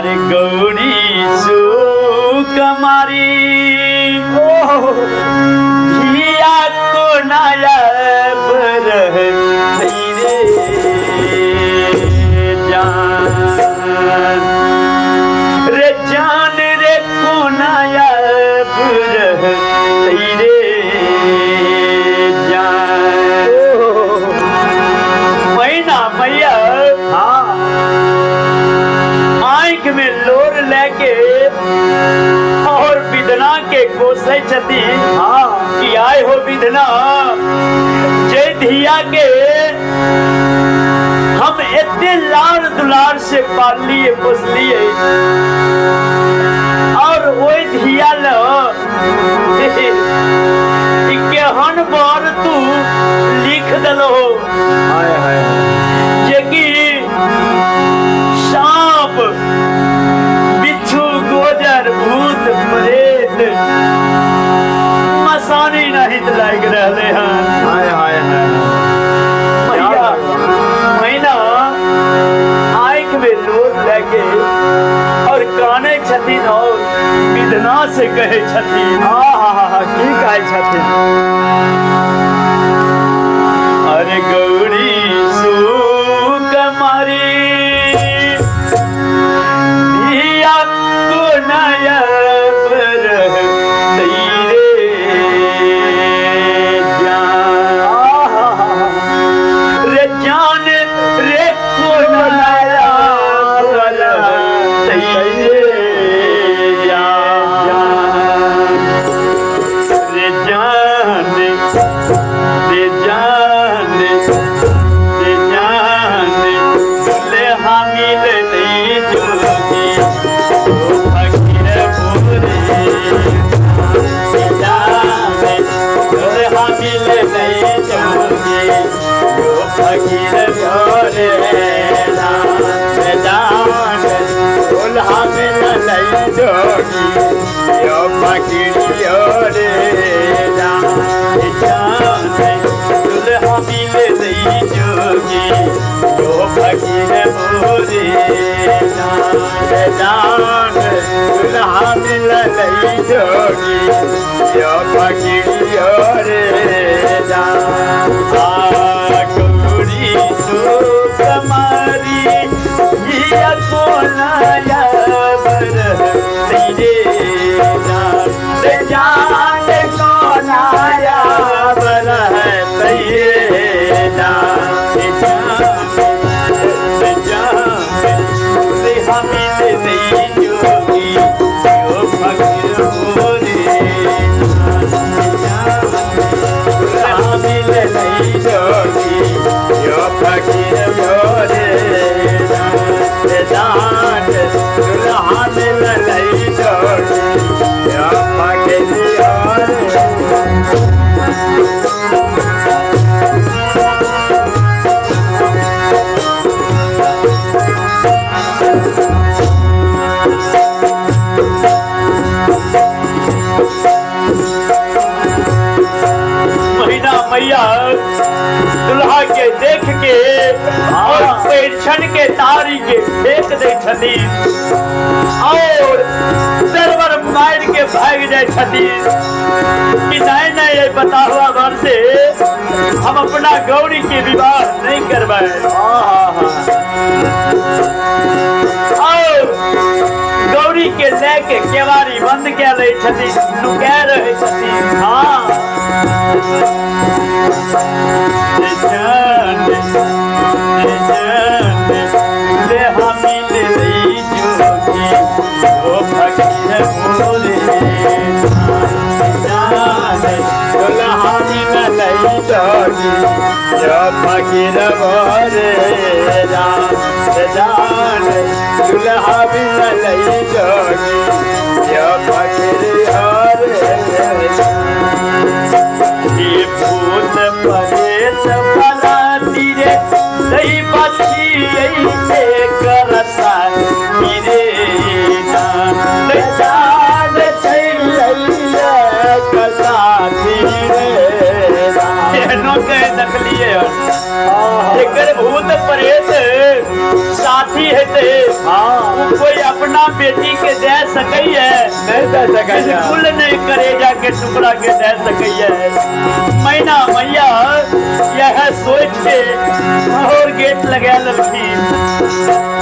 अरे गौरी सुकुमारी धिया को नायब रह रे जान रे जान रे को नायब रह रे जान। मैना मैया आंख में लोर लेके और विधना के कोसे छती कि आए हो विधना जय धिया के हम इतने लाड़ दुलार से पाल लिए पोस लिए और वही धिया लो हन बार तू लिख दलो जे कि सांप बिच्छू गोजर भूत प्रेत मसानी नहीं लाग रहे हैं। भैया मैना आंख में लोर लगे और काने छतीन और विधना से कहे छतीन की कहे छतीन अरे गौरी सुकुमारी धिया को नायब रह रे जान रे जान रे को नायब रह रे जान रे जान ले हामिल नहीं जोगी फकीर बोरे जान ले हामिल नहीं जोगी फकीर बोरे जान ले हामिल नहीं जोगी फकीर बोरे जान दुल्हा मिले नहीं जोगी जो फकीर बोरे जान दुल्हा मिले नहीं जोगी जो फकीर बोरे जान। गौरी सुकुमारी धिया को नायब रह रे जान रे जान को नायब रह दुल्हा के देख के और पेड़ के तारी के फेंक दे छती और सरवर मार के भाग जाए छती कि नहीं ये बता हुआ वर से हम अपना गौरी के विवाह नहीं करवाए और गौरी के लेके केवारी बंद के ले छती कह रहे छती ले हामिल नहीं जोगी जो फकीर बोरे दुल्हा मिल नहीं जोगी जो फकीर बोरे जान दुल्हा मिल नहीं जोगी जो फकीर भूत परेत बराती रे दही बच्ची ऐसे करता रे जान छैया कसा धीरे नो के नकलिए एकर भूत परेत साथी है ते कोई अपना बेटी के दे सकई है नहीं दे सका बिल्कुल नहीं करेजा के टुकड़ा के दे सकई है। मैना मैया यह सोच के और गेट लगा लड़की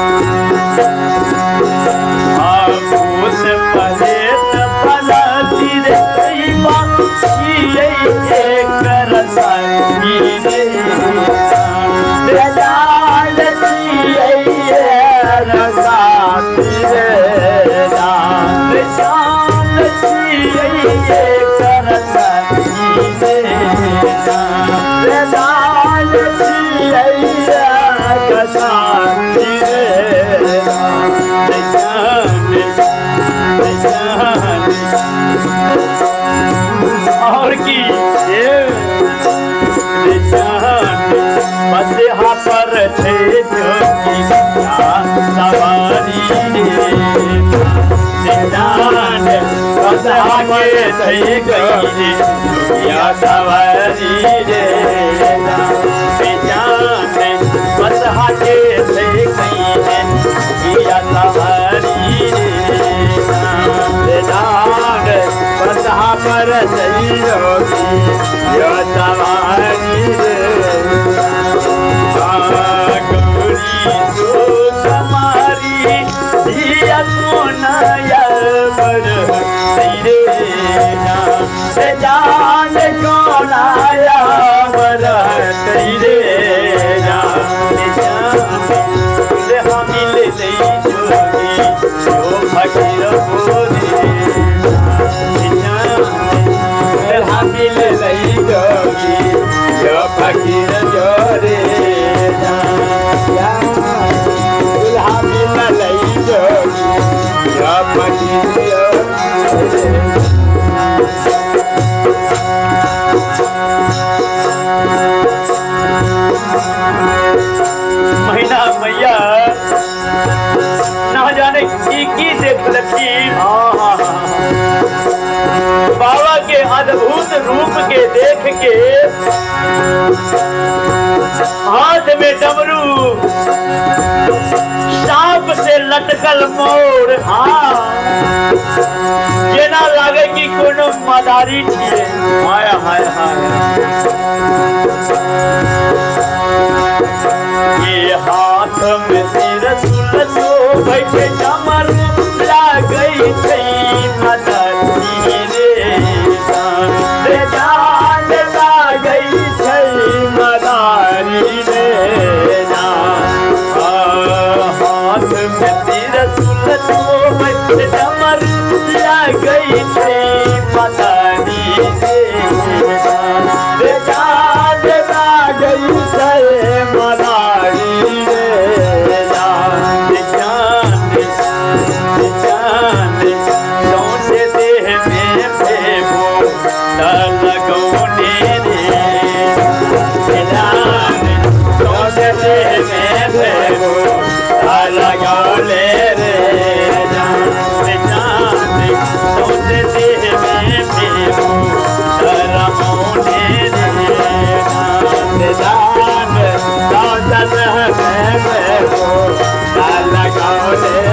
और की मसहा पर थे जोगी सवारी मसहा के थे गई या सवारी रे मसहा के थे गई या सवारी रे मसहा पर सही होगी या सवारी रे जान कोलाया बर तेरे मिल जो फकीर बोले मिल जोगी जो फकीर जोरे महीना मैया ना जाने की देख लगी बाबा के अद्भुत रूप के देख के हाथ में डमरू सांप से लटकल मोर ये ना लागे कि कोनो मदारी छिए हाय हाय हाय ये हाथ में त्रिशूल जो बैठे कमर लागई थई मदारी रे जान लागई थई मदारी रे हाथ में त्रिशूल जो बैठे कमर लागई थई मदारी रे जान लागई थई मदारी लगाओ